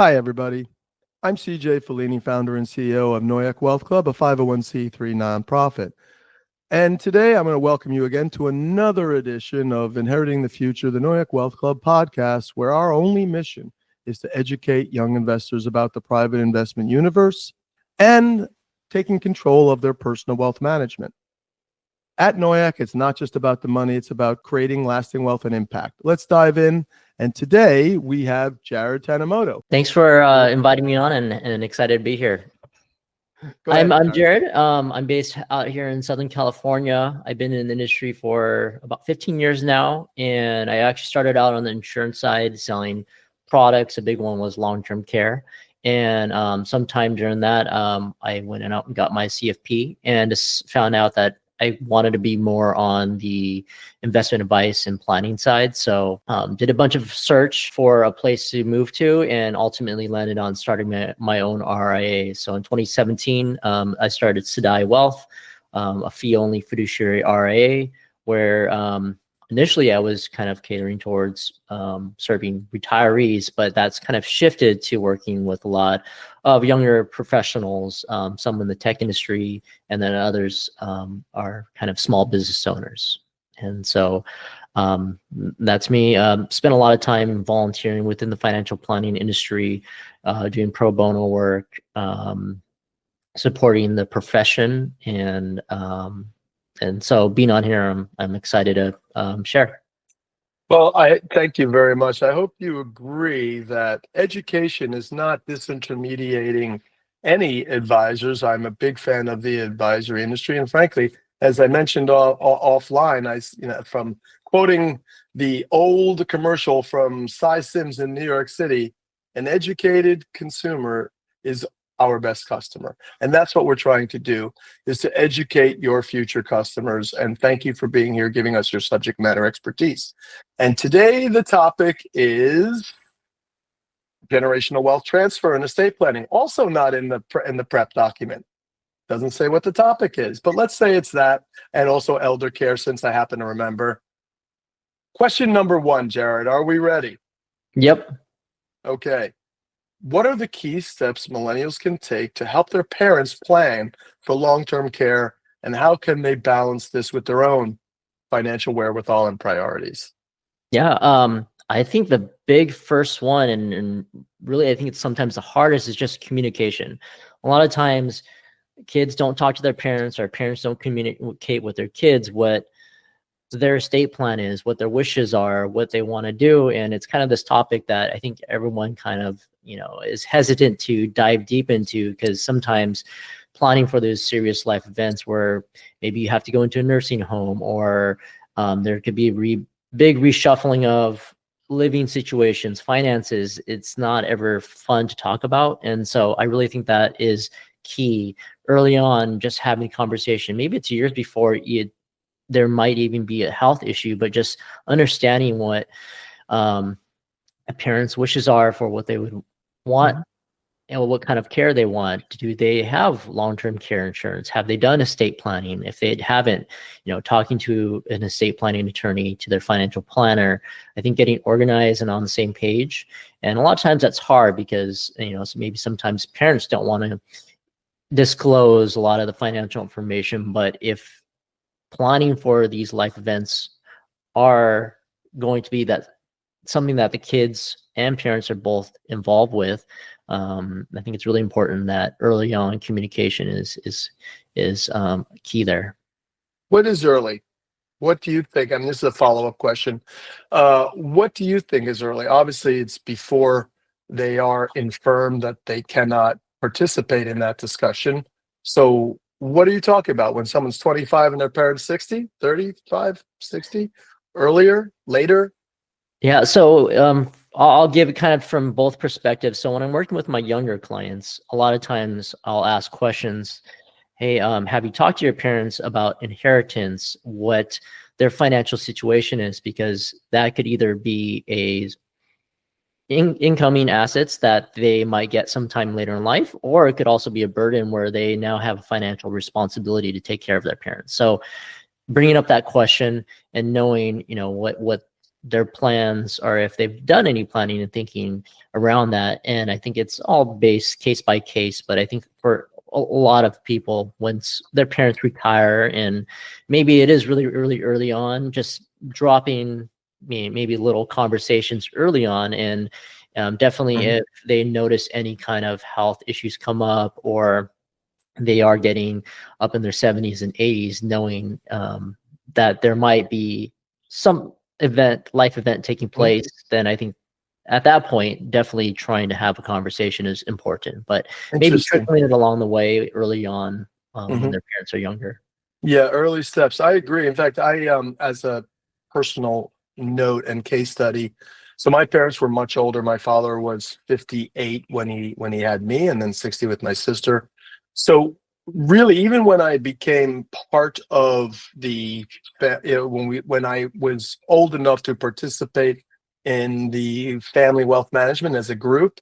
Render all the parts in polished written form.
Hi, everybody. I'm CJ Fellini, founder and CEO of Noyak Wealth Club, a 501c3 nonprofit. And today I'm going to welcome you again to another edition of Inheriting the Future, the Noyak Wealth Club podcast, where our only mission is to educate young investors about the private investment universe and taking control of their personal wealth management. At Noyak, it's not just about the money, it's about creating lasting wealth and impact. Let's dive in. And today we have Jared Tanimoto. Thanks for inviting me on and excited to be here. I'm Jared. I'm based out here in Southern California. I've been in the industry for about 15 years now. And I actually started out on the insurance side selling products. A big one was long-term care. And sometime during that, I went out and got my CFP and just found out that I wanted to be more on the investment advice and planning side. So did a bunch of search for a place to move to and ultimately landed on starting my own RIA. So in 2017, I started Sedai Wealth, a fee-only fiduciary RIA, where initially I was kind of catering towards serving retirees, but that's kind of shifted to working with a lot of younger professionals, some in the tech industry, and then others are kind of small business owners. And so that's me. Spent a lot of time volunteering within the financial planning industry, doing pro bono work, supporting the profession, and so being on here, I'm excited to share. Well, I thank you very much. I hope you agree that education is not disintermediating any advisors. I'm a big fan of the advisory industry, and frankly, as I mentioned offline, from quoting the old commercial from Cy Sims in New York City, an educated consumer is our best customer. And that's what we're trying to do, is to educate your future customers. And thank you for being here, giving us your subject matter expertise. And today the topic is generational wealth transfer and estate planning. Also not in the prep document. Doesn't say what the topic is, but let's say it's that, and also elder care, since I happen to remember. Question number one, Jared, are we ready? Yep. Okay. What are the key steps millennials can take to help their parents plan for long-term care, and how can they balance this with their own financial wherewithal and priorities? Yeah, I think the big first one, and really I think it's sometimes the hardest, is just communication. A lot of times kids don't talk to their parents, or parents don't communicate with their kids what their estate plan is, what their wishes are, what they want to do. And it's kind of this topic that I think everyone kind of, is hesitant to dive deep into, because sometimes planning for those serious life events where maybe you have to go into a nursing home, or there could be big reshuffling of living situations, finances, it's not ever fun to talk about. And so I really think that is key early on, just having a conversation. Maybe it's years before there might even be a health issue, but just understanding what a parent's wishes are for what they would want, and what kind of care they want. Do they have long-term care insurance? Have they done estate planning? If they haven't, talking to an estate planning attorney, to their financial planner. I think getting organized and on the same page. And a lot of times that's hard because, maybe sometimes parents don't want to disclose a lot of the financial information, but if planning for these life events are going to be something that the kids and parents are both involved with, I think it's really important that early on communication is key there. What is early? What do you think? I mean, this is a follow-up question. What do you think is early? Obviously, it's before they are infirmed that they cannot participate in that discussion. So what are you talking about? When someone's 25 and their parents 60, 35, 60? Earlier, later? Yeah, so I'll give it kind of from both perspectives. So when I'm working with my younger clients, a lot of times I'll ask questions. Hey, have you talked to your parents about inheritance, what their financial situation is? Because that could either be incoming assets that they might get sometime later in life, or it could also be a burden where they now have a financial responsibility to take care of their parents. So bringing up that question and knowing, what their plans, or if they've done any planning and thinking around that. And I think it's all based case by case. But I think for a lot of people, once their parents retire, and maybe it is really early on, just dropping maybe little conversations early on, and definitely if they notice any kind of health issues come up, or they are getting up in their 70s and 80s, knowing that there might be some life event taking place, then I think at that point, definitely trying to have a conversation is important. But maybe trickling it along the way early on when their parents are younger. Yeah, early steps. I agree. In fact, I as a personal note and case study, so my parents were much older. My father was 58 when he had me, and then 60 with my sister. So really, even when I became part of the, when I was old enough to participate in the family wealth management as a group,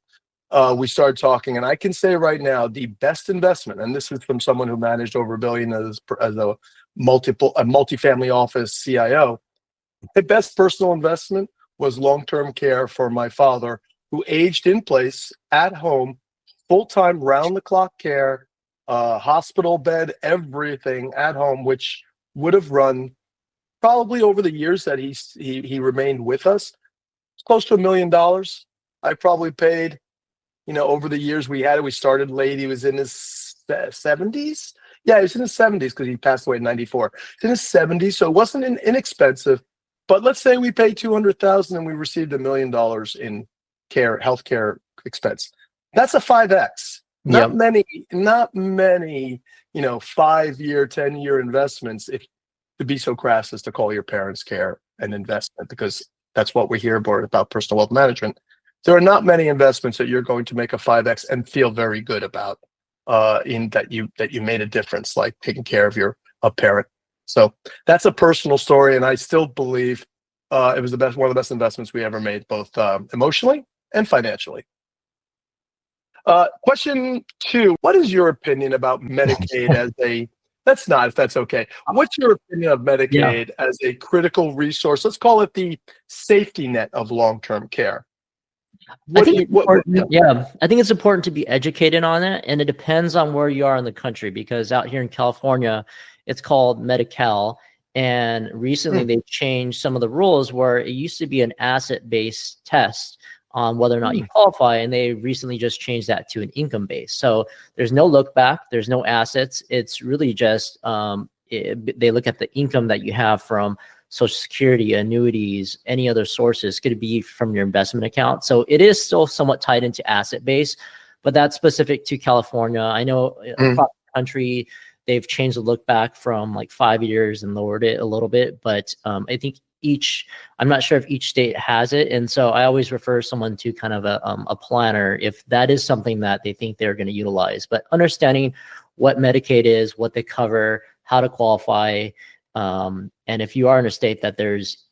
we started talking, and I can say right now, the best investment, and this is from someone who managed over $1 billion as a multifamily office CIO, the best personal investment was long-term care for my father, who aged in place at home, full-time, round-the-clock care, hospital bed, everything at home, which would have run probably over the years that he remained with us, close to $1 million. I probably paid, over the years we had it. We started late. He was in his 70s. Yeah, he was in his 70s because he passed away in 94. He's in his 70s, so it wasn't inexpensive. But let's say we paid $200,000 and we received $1 million in healthcare expense. That's a 5x. Not many, 5-year, 10-year investments, if to be so crass as to call your parents' care an investment, because that's what we hear about personal wealth management. There are not many investments that you're going to make a 5x and feel very good about, in that you made a difference, like taking care of a parent. So that's a personal story, and I still believe it was one of the best investments we ever made, both emotionally and financially. Question 2: what is your opinion about Medicaid as a? That's not, if that's okay. What's your opinion of Medicaid as a critical resource? Let's call it the safety net of long-term care. I think it's important to be educated on it, and it depends on where you are in the country, because out here in California, it's called Medi-Cal, and recently they've changed some of the rules where it used to be an asset-based test on whether or not you qualify, and they recently just changed that to an income base. So there's no look back, there's no assets. It's really just they look at the income that you have from Social Security, annuities, any other sources, could be from your investment account. So it is still somewhat tied into asset base, but that's specific to California. I know across the country, they've changed the look back from like 5 years and lowered it a little bit, but I think I'm not sure if each state has it. And so I always refer someone to kind of a planner if that is something that they think they're going to utilize. But understanding what Medicaid is, what they cover, how to qualify, and if you are in a state that there's,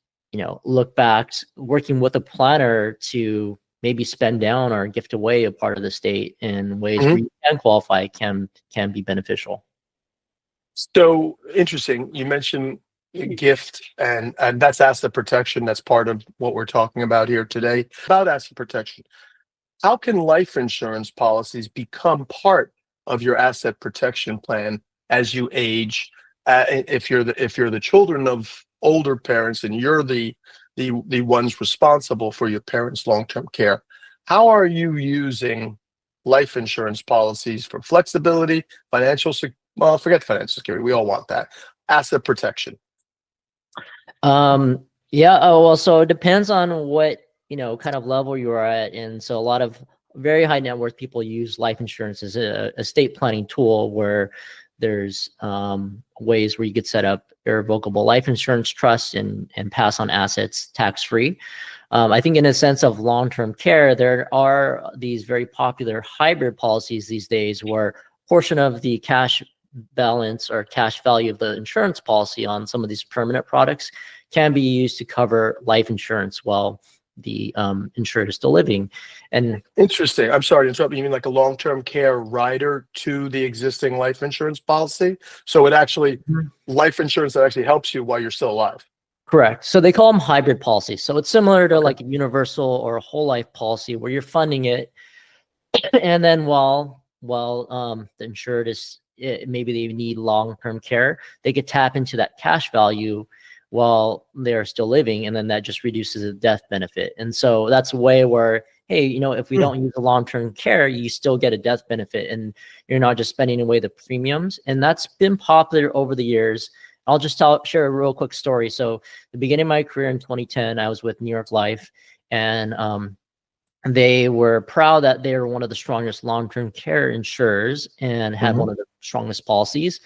look backs, working with a planner to maybe spend down or gift away a part of the state in ways where you can qualify can be beneficial. So interesting. You mentioned gift, and that's asset protection. That's part of what we're talking about here today, about asset protection. How can life insurance policies become part of your asset protection plan as you age? If you're the children of older parents and you're the ones responsible for your parents' long-term care, how are you using life insurance policies for flexibility, forget financial security, we all want that, asset protection? So it depends on what kind of level you are at, and so a lot of very high net worth people use life insurance as a estate planning tool, where there's ways where you could set up irrevocable life insurance trusts and pass on assets tax free. I think in a sense of long-term care, there are these very popular hybrid policies these days where portion of the cash balance or cash value of the insurance policy on some of these permanent products can be used to cover life insurance while the insured is still living. And interesting. I'm sorry to interrupt. You mean like a long-term care rider to the existing life insurance policy? So it actually life insurance that actually helps you while you're still alive. Correct. So they call them hybrid policies. So it's similar to Okay. like a universal or a whole life policy where you're funding it, and then while the insured is maybe they need long-term care, they could tap into that cash value while they're still living, and then that just reduces the death benefit. And so that's a way where, hey, if we don't use the long-term care, you still get a death benefit, and you're not just spending away the premiums. And that's been popular over the years. I'll just share a real quick story. So the beginning of my career in 2010, I was with New York Life, and they were proud that they were one of the strongest long-term care insurers and had one of the strongest policies,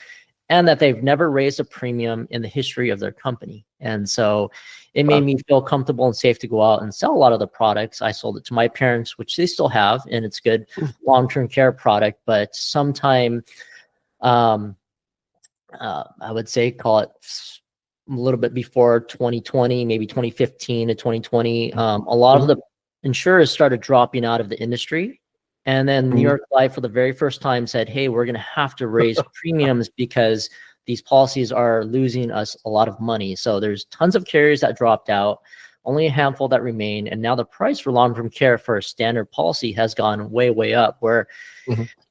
and that they've never raised a premium in the history of their company. And so it made me feel comfortable and safe to go out and sell a lot of the products. I sold it to my parents, which they still have, and it's good long-term care product. But sometime, I would say, call it a little bit before 2020, maybe 2015 to 2020, a lot of the insurers started dropping out of the industry. And then New York Life, for the very first time, said, hey, we're going to have to raise premiums because these policies are losing us a lot of money. So there's tons of carriers that dropped out, only a handful that remain. And now the price for long-term care for a standard policy has gone way, way up, where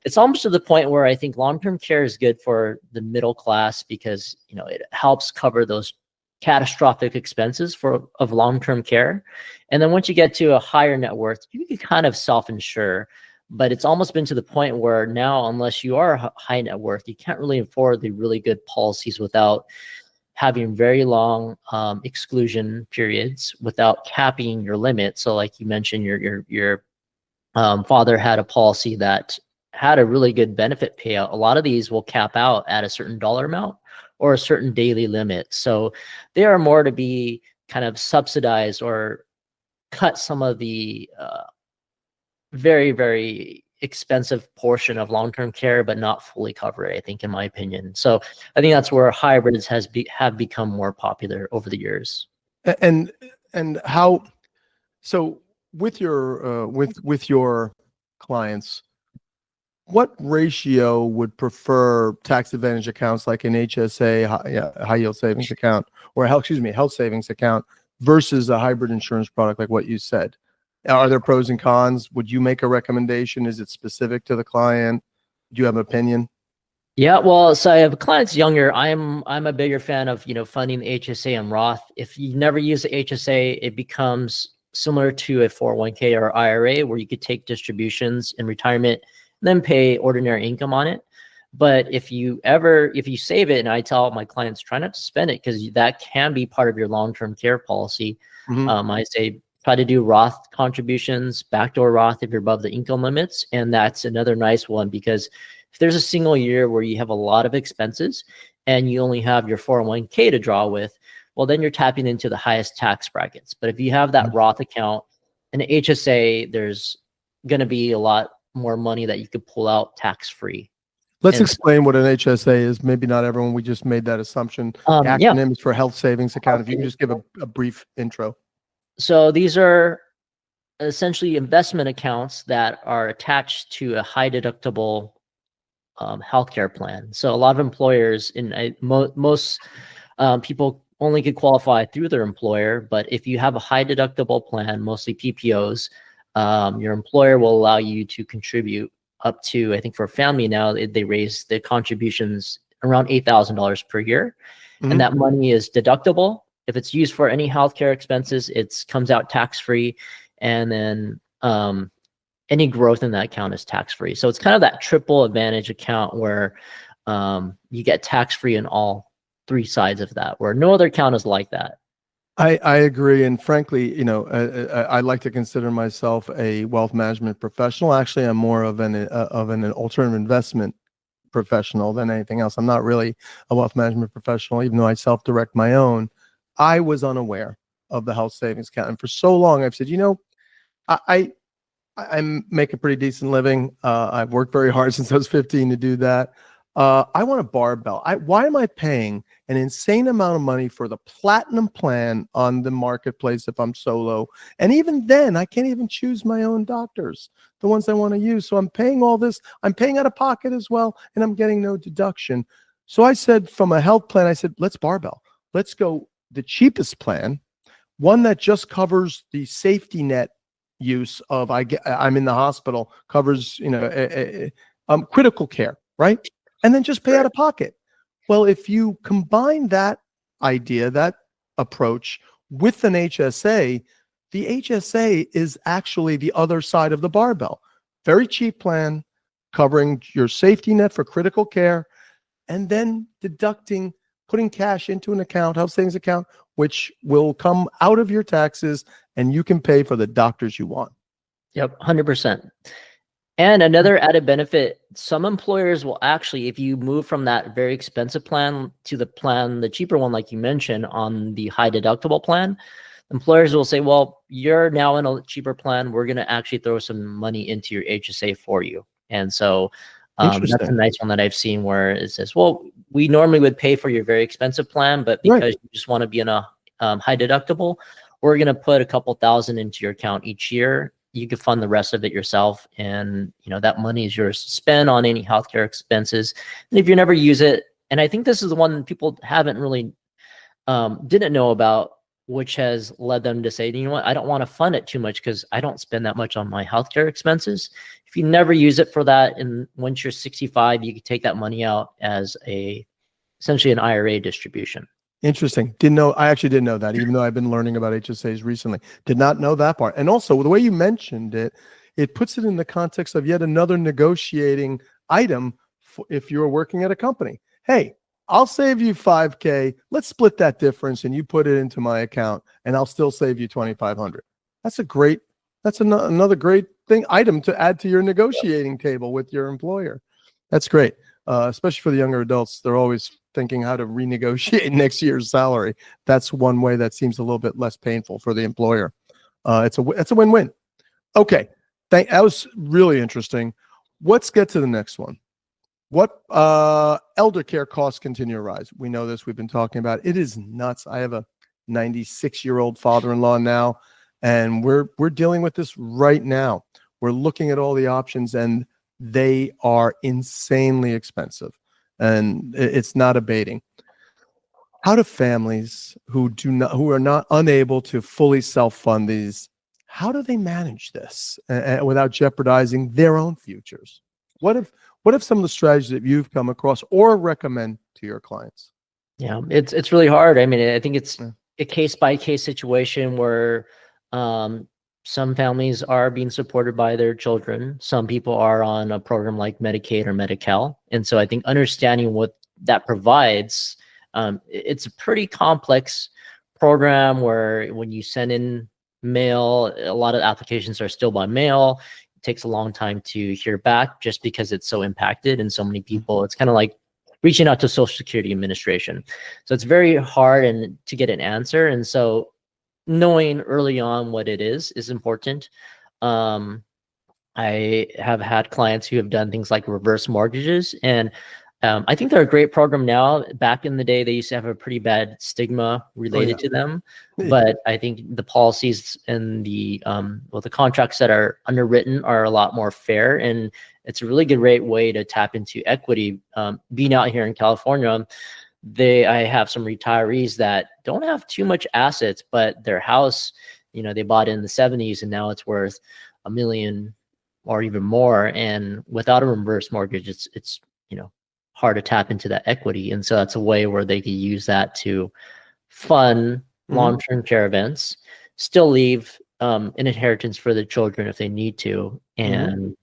it's almost to the point where I think long-term care is good for the middle class because, it helps cover those catastrophic expenses of long-term care. And then once you get to a higher net worth, you can kind of self-insure. But it's almost been to the point where now, unless you are high net worth, you can't really afford the really good policies without having very long exclusion periods, without capping your limit. So like you mentioned, your father had a policy that had a really good benefit payout. A lot of these will cap out at a certain dollar amount or a certain daily limit. So they are more to be kind of subsidized or cut some of the very, very expensive portion of long-term care, but not fully cover it, I think, in my opinion. So I think that's where hybrids have become more popular over the years. And how, so with your with your clients, what ratio would prefer tax advantage accounts like an HSA, high yield savings account, or health savings account versus a hybrid insurance product like what you said? Are there pros and cons? Would you make a recommendation? Is it specific to the client? Do you have an opinion? Yeah, well, so I have clients younger. I'm a bigger fan of funding the HSA and Roth. If you never use the HSA, it becomes similar to a 401k or IRA where you could take distributions in retirement and then pay ordinary income on it. But if you save it, and I tell my clients, try not to spend it because that can be part of your long-term care policy. I say try to do Roth contributions, backdoor Roth if you're above the income limits. And that's another nice one because if there's a single year where you have a lot of expenses and you only have your 401k to draw with, well, then you're tapping into the highest tax brackets. But if you have that Roth account and an HSA, there's going to be a lot more money that you could pull out tax-free. Let's explain what an HSA is. Maybe not everyone, we just made that assumption. Acronym is for health savings account. If you can just give a brief intro. So these are essentially investment accounts that are attached to a high deductible healthcare plan. So a lot of employers, most people only could qualify through their employer, but if you have a high deductible plan, mostly PPOs, your employer will allow you to contribute up to, I think for a family now, they raise the contributions around $8,000 per year. And that money is deductible. If it's used for any healthcare expenses, it comes out tax-free. And then any growth in that account is tax-free. So it's kind of that triple advantage account where you get tax-free in all three sides of that, where no other account is like that. I agree. And frankly, I like to consider myself a wealth management professional. Actually, I'm more of an alternative investment professional than anything else. I'm not really a wealth management professional, even though I self-direct my own. I was unaware of the health savings account. And for so long, I've said, I make a pretty decent living. I've worked very hard since I was 15 to do that. I want a barbell. Why am I paying an insane amount of money for the platinum plan on the marketplace if I'm solo? And even then, I can't even choose my own doctors, the ones I want to use. So I'm paying all this. I'm paying out of pocket as well, and I'm getting no deduction. So I said, from a health plan, I said, let's barbell. Let's go the cheapest plan, one that just covers the safety net use of I'm in the hospital, covers critical care, right? And then just pay out of pocket. Well, if you combine that idea, that approach with an HSA, the HSA is actually the other side of the barbell. Very cheap plan, covering your safety net for critical care, and then putting cash into an account, health savings account, which will come out of your taxes, and you can pay for the doctors you want. Yep, 100%. And another added benefit, some employers will actually, if you move from that very expensive plan to the cheaper one, like you mentioned, on the high deductible plan, employers will say, well, you're now in a cheaper plan. We're going to actually throw some money into your HSA for you. And so that's a nice one that I've seen where it says, well, we normally would pay for your very expensive plan, but because you just want to be in a high deductible, we're going to put a couple thousand into your account each year. You can fund the rest of it yourself. And, that money is yours to spend on any healthcare expenses. And if you never use it, and I think this is the one people haven't really didn't know about, which has led them to say, you know what, I don't want to fund it too much because I don't spend that much on my healthcare expenses. If you never use it for that, and once you're 65, you can take that money out as essentially an IRA distribution. Interesting. I actually didn't know that, even though I've been learning about HSAs recently. Did not know that part. And also, the way you mentioned it, it puts it in the context of yet another negotiating item if you're working at a company. Hey, I'll save you $5K. Let's split that difference and you put it into my account and I'll still save you $2,500. That's another great item to add to your negotiating table with your employer. That's great. Especially for the younger adults, they're always thinking how to renegotiate next year's salary. That's one way that seems a little bit less painful for the employer. It's a win-win. Okay. That was really interesting. Let's get to the next one. What elder care costs continue to rise? We know this. We've been talking about it. It is nuts. I have a 96-year-old father-in-law now, and we're dealing with this right now. We're looking at all the options, and they are insanely expensive, and it's not abating. How do families who are not unable to fully self-fund these, how do they manage this without jeopardizing their own futures? What if some of the strategies that you've come across or recommend to your clients? Yeah, it's really hard. I mean, I think it's a case-by-case situation where some families are being supported by their children. Some people are on a program like Medicaid or Medi-Cal. And so I think understanding what that provides, it's a pretty complex program where when you send in mail, a lot of applications are still by mail. It takes a long time to hear back just because it's so impacted and so many people. It's kind of like reaching out to Social Security Administration. So it's very hard to get an answer. And so knowing early on what it is important. I have had clients who have done things like reverse mortgages, and I think they're a great program now. Back in the day, they used to have a pretty bad stigma related to them, but I think the policies and the contracts that are underwritten are a lot more fair, and it's a really great way to tap into equity. Being out here in California, I have some retirees that don't have too much assets, but their house, they bought it in the 70s and now it's worth $1 million or even more. And without a reverse mortgage, it's hard to tap into that equity. And so that's a way where they could use that to fund long-term care events, still leave an inheritance for the children if they need to, and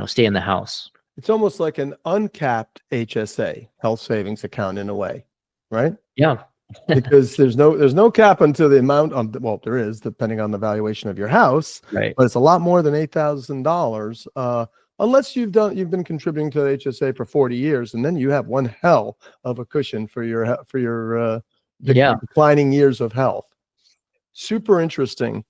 stay in the house. It's almost like an uncapped HSA, health savings account, in a way, right? Yeah. Because there's no cap until the amount there is, depending on the valuation of your house, right? But it's a lot more than $8,000, unless you've been contributing to the HSA for 40 years, and then you have one hell of a cushion for your declining years of health. Super interesting.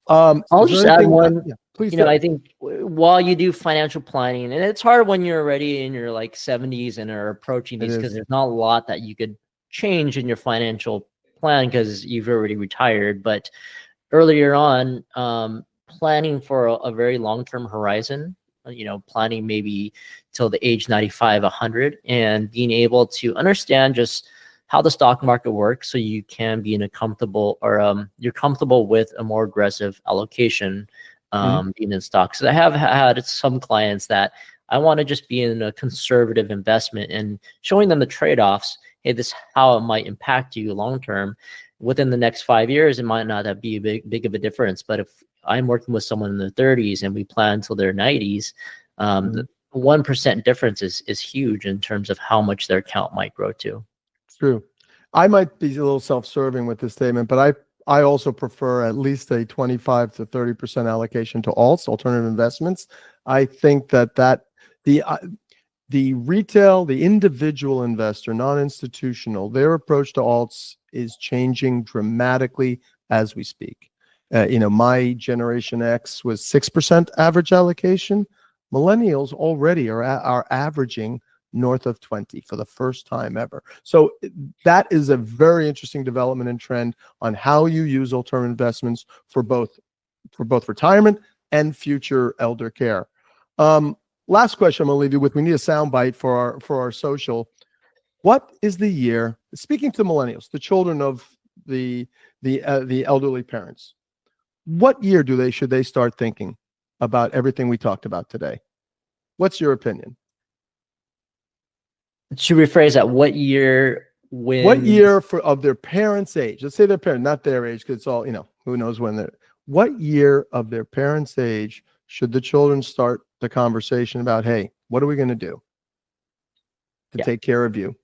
I'll just add one. Please. I think while you do financial planning, and it's hard when you're already in your 70s and are approaching these, because there's not a lot that you could change in your financial plan because you've already retired. But earlier on, planning for a very long-term horizon, planning maybe till the age 95, 100, and being able to understand just how the stock market works, so you can be in a comfortable, or you're comfortable with a more aggressive allocation being in stocks. So I have had some clients that I want to just be in a conservative investment and showing them the trade-offs. Hey, this is how it might impact you long term. Within the next 5 years, it might not be a big of a difference. But if I'm working with someone in their 30s and we plan until their 90s, the 1% difference is huge in terms of how much their account might grow to. True. I might be a little self-serving with this statement, but I also prefer at least a 25 to 30% allocation to alts, alternative investments. I think that the retail, the individual investor, non-institutional, their approach to alts is changing dramatically as we speak. My Generation X was 6% average allocation. Millennials already are averaging north of 20 for the first time ever. So that is a very interesting development and trend on how you use alternative investments for both retirement and future elder care. Last question I'm going to leave you with. We need a soundbite for our social. What is the year, speaking to millennials, the children of the elderly parents, what year should they start thinking about everything we talked about today? What's your opinion? To rephrase that, what year of their parents' age? Let's say their parent, not their age, because it's all, who knows when they're. What year of their parents' age should the children start the conversation about, hey, what are we going to do to take care of you?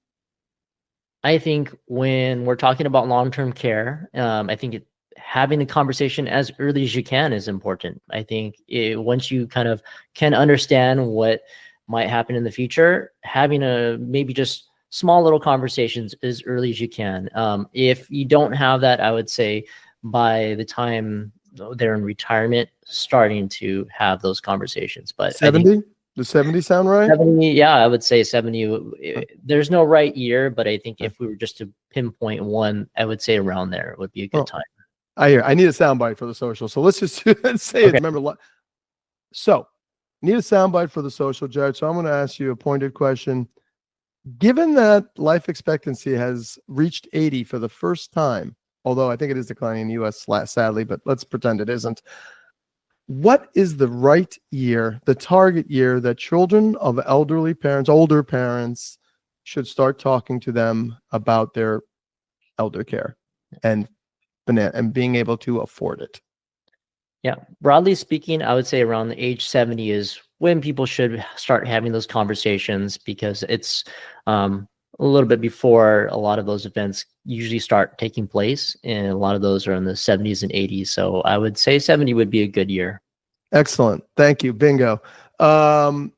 I think when we're talking about long-term care, I think having a conversation as early as you can is important. I think once you kind of can understand what might happen in the future, having maybe just small little conversations as early as you can. If you don't have that, I would say by the time they're in retirement, starting to have those conversations. But 70? Does 70 sound right? 70, yeah, I would say 70. There's no right year, but I think if we were just to pinpoint one, I would say around there would be a good time. I need a soundbite for the social. So let's just say it. Remember, so need a soundbite for the social, Jared. So I'm going to ask you a pointed question. Given that life expectancy has reached 80 for the first time, although I think it is declining in the U.S. sadly, but let's pretend it isn't. What is the right year, the target year that children of elderly parents, older parents, should start talking to them about their elder care and being able to afford it? Yeah, broadly speaking, I would say around the age 70 is when people should start having those conversations, because it's a little bit before a lot of those events usually start taking place, and a lot of those are in the 70s and 80s. So I would say 70 would be a good year. Excellent. Thank you. Bingo.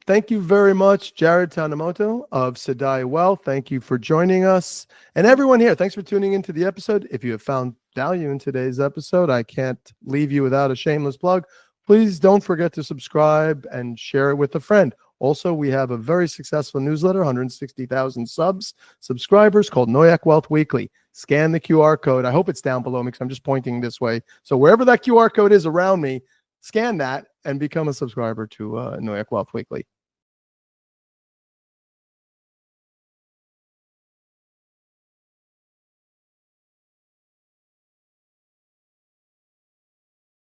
Thank you very much, Jared Tanimoto of Sedai Wealth. Thank you for joining us. And everyone here, thanks for tuning into the episode. If you have found value in today's episode, I can't leave you without a shameless plug. Please don't forget to subscribe and share it with a friend. Also, we have a very successful newsletter, 160,000 subscribers, called Noyak Wealth Weekly. Scan the QR code. I hope it's down below me because I'm just pointing this way. So wherever that QR code is around me, scan that and become a subscriber to Noyak Wealth Weekly.